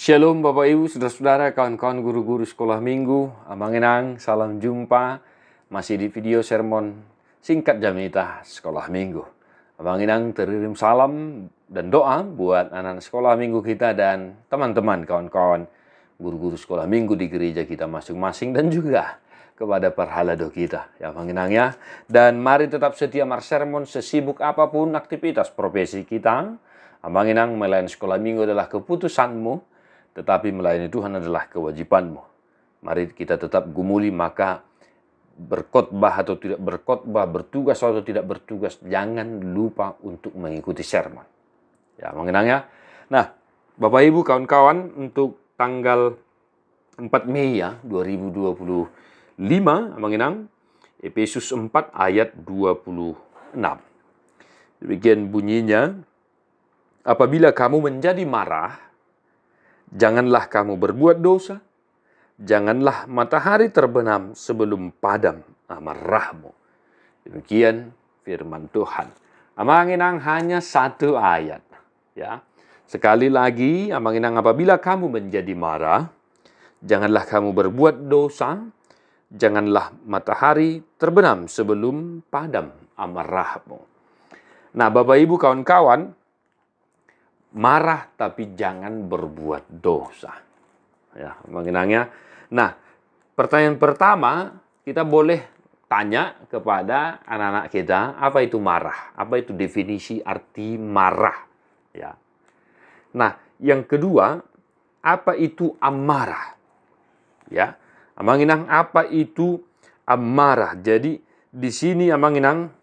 Shalom Bapak Ibu, Saudara-saudara, kawan-kawan guru-guru sekolah minggu. Abang Enang, salam jumpa. Masih di video sermon singkat Jamita sekolah minggu. Abang Enang teririm salam dan doa buat anak-anak sekolah minggu kita dan teman-teman kawan-kawan guru-guru sekolah minggu di gereja kita masing-masing dan juga kepada para halado kita. Ya Abang Enang ya. Dan mari tetap setia sermon sesibuk apapun aktivitas profesi kita. Abang Enang melayani sekolah minggu adalah keputusanmu, tetapi melayani Tuhan adalah kewajibanmu. Mari kita tetap gumuli, maka berkhotbah atau tidak berkhotbah, bertugas atau tidak bertugas, jangan lupa untuk mengikuti sermon. Ya, mengenang ya. Nah, Bapak Ibu kawan-kawan, untuk tanggal 4 Mei ya, 2025, mengenang Efesus 4 ayat 26. Demikian bunyinya, apabila kamu menjadi marah, janganlah kamu berbuat dosa, janganlah matahari terbenam sebelum padam amarahmu. Demikian firman Tuhan. Abang Enang hanya satu ayat. Ya. Sekali lagi, Abang Enang, apabila kamu menjadi marah, janganlah kamu berbuat dosa, janganlah matahari terbenam sebelum padam amarahmu. Nah, Bapak Ibu kawan-kawan, marah tapi jangan berbuat dosa. Ya, mengenangnya. Nah, pertanyaan pertama, kita boleh tanya kepada anak-anak kita, apa itu marah? Apa itu definisi arti marah? Ya. Nah, yang kedua, apa itu amarah? Ya. Abang Enang, apa itu amarah? Jadi di sini Abang Enang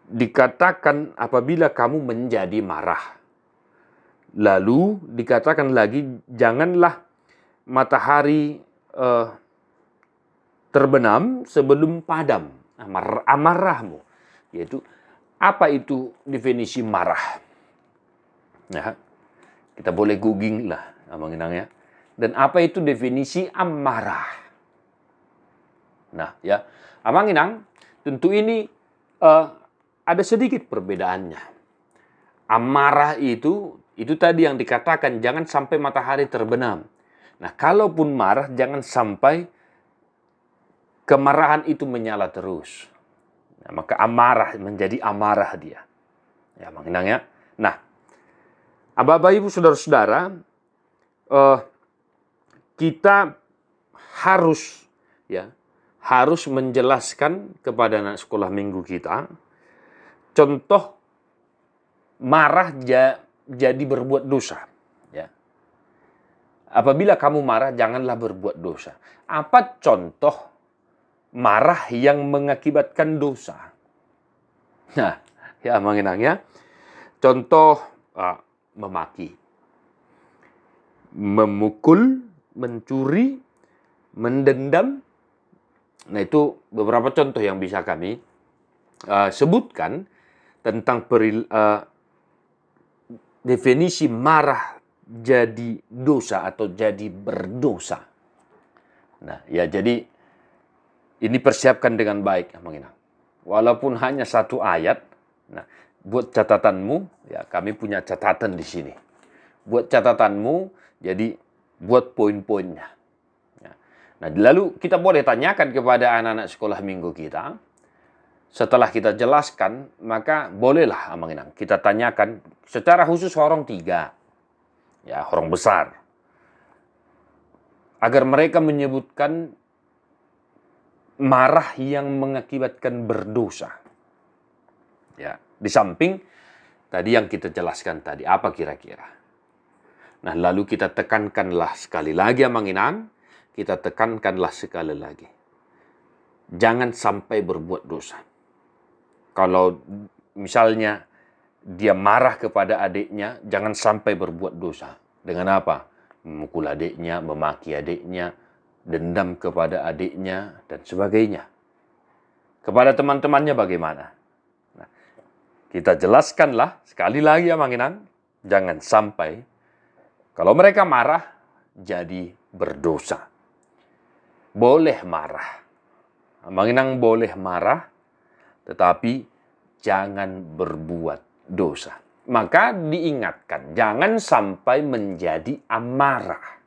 dikatakan apabila kamu menjadi marah. Lalu dikatakan lagi, janganlah matahari terbenam sebelum padam amarahmu. Yaitu, apa itu definisi marah? Ya, kita boleh googling lah, Abang Enang ya. Dan apa itu definisi amarah? Nah, ya, Abang Enang, tentu ini ada sedikit perbedaannya. Amarah itu tadi yang dikatakan, jangan sampai matahari terbenam. Nah, kalaupun marah, jangan sampai kemarahan itu menyala terus. Nah, maka amarah menjadi amarah dia. Ya, Bang Enang ya. Nah, Bapak Ibu Saudara-saudara, kita harus menjelaskan kepada anak sekolah minggu kita contoh marah jadi berbuat dosa. Ya. Apabila kamu marah, janganlah berbuat dosa. Apa contoh marah yang mengakibatkan dosa? Nah, ya mengenang ya. Contoh memaki, memukul, mencuri, mendendam. Nah, itu beberapa contoh yang bisa kami sebutkan tentang definisi marah jadi dosa atau jadi berdosa. Nah, ya jadi ini persiapkan dengan baik, Abang Enang. Walaupun hanya satu ayat, nah, buat catatanmu, ya kami punya catatan di sini. Buat catatanmu, jadi buat poin-poinnya. Ya. Nah, lalu kita boleh tanyakan kepada anak-anak sekolah minggu kita. Setelah kita jelaskan, maka bolehlah Abang Enang kita tanyakan secara khusus orang tiga, ya orang besar, agar mereka menyebutkan marah yang mengakibatkan berdosa. Ya, di samping tadi yang kita jelaskan tadi, apa kira-kira? Nah, lalu kita tekankanlah sekali lagi Abang Enang, kita tekankanlah sekali lagi. Jangan sampai berbuat dosa. Kalau misalnya dia marah kepada adiknya, jangan sampai berbuat dosa. Dengan apa? Memukul adiknya, memaki adiknya, dendam kepada adiknya, dan sebagainya. Kepada teman-temannya bagaimana? Nah, kita jelaskanlah sekali lagi Abang Enang, jangan sampai kalau mereka marah jadi berdosa. Boleh marah. Abang Enang boleh marah, tetapi jangan berbuat dosa. maka diingatkan, jangan sampai menjadi amarah.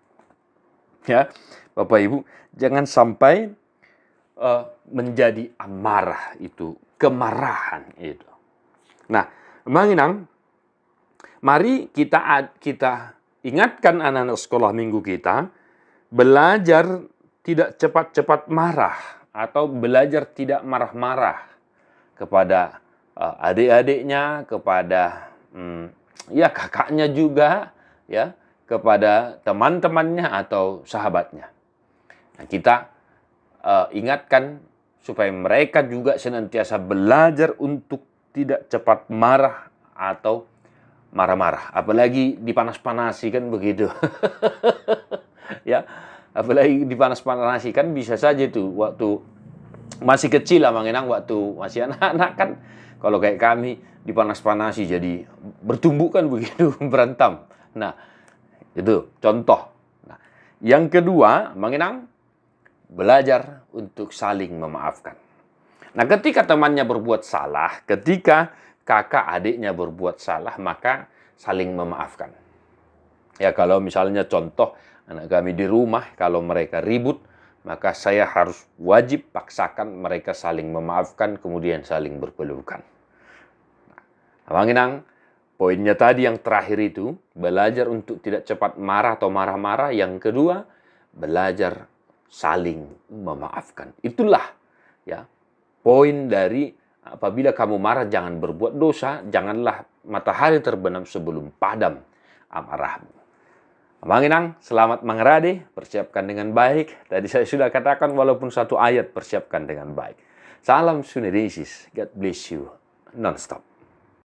Ya, Bapak Ibu, jangan sampai menjadi amarah itu, kemarahan itu. Nah, Manginang, mari kita ingatkan anak-anak sekolah minggu kita, belajar tidak cepat-cepat marah atau belajar tidak marah-marah kepada adik-adiknya, kepada ya kakaknya juga, ya, kepada teman-temannya atau sahabatnya. Nah, kita ingatkan supaya mereka juga senantiasa belajar untuk tidak cepat marah atau marah-marah. Apalagi dipanas-panasi kan begitu. Ya, apalagi dipanas-panasi kan bisa saja tuh waktu masih kecil lah Manginang, waktu masih anak-anak kan, kalau kayak kami dipanas-panasi jadi bertumbuk kan begitu, berantem. Nah, itu contoh. Nah, yang kedua, Manginang, belajar untuk saling memaafkan. Nah, ketika temannya berbuat salah, ketika kakak adiknya berbuat salah, maka saling memaafkan. Ya, kalau misalnya contoh, anak kami di rumah, kalau mereka ribut, maka saya harus wajib paksakan mereka saling memaafkan, kemudian saling berpelukan. Nah, Manginang, poinnya tadi yang terakhir itu, belajar untuk tidak cepat marah atau marah-marah. Yang kedua, belajar saling memaafkan. Itulah ya poin dari apabila kamu marah jangan berbuat dosa, janganlah matahari terbenam sebelum padam amarahmu. Manginang, selamat mengerade, persiapkan dengan baik. Tadi saya sudah katakan walaupun satu ayat persiapkan dengan baik. Salam Sunedensis, God bless you, non-stop.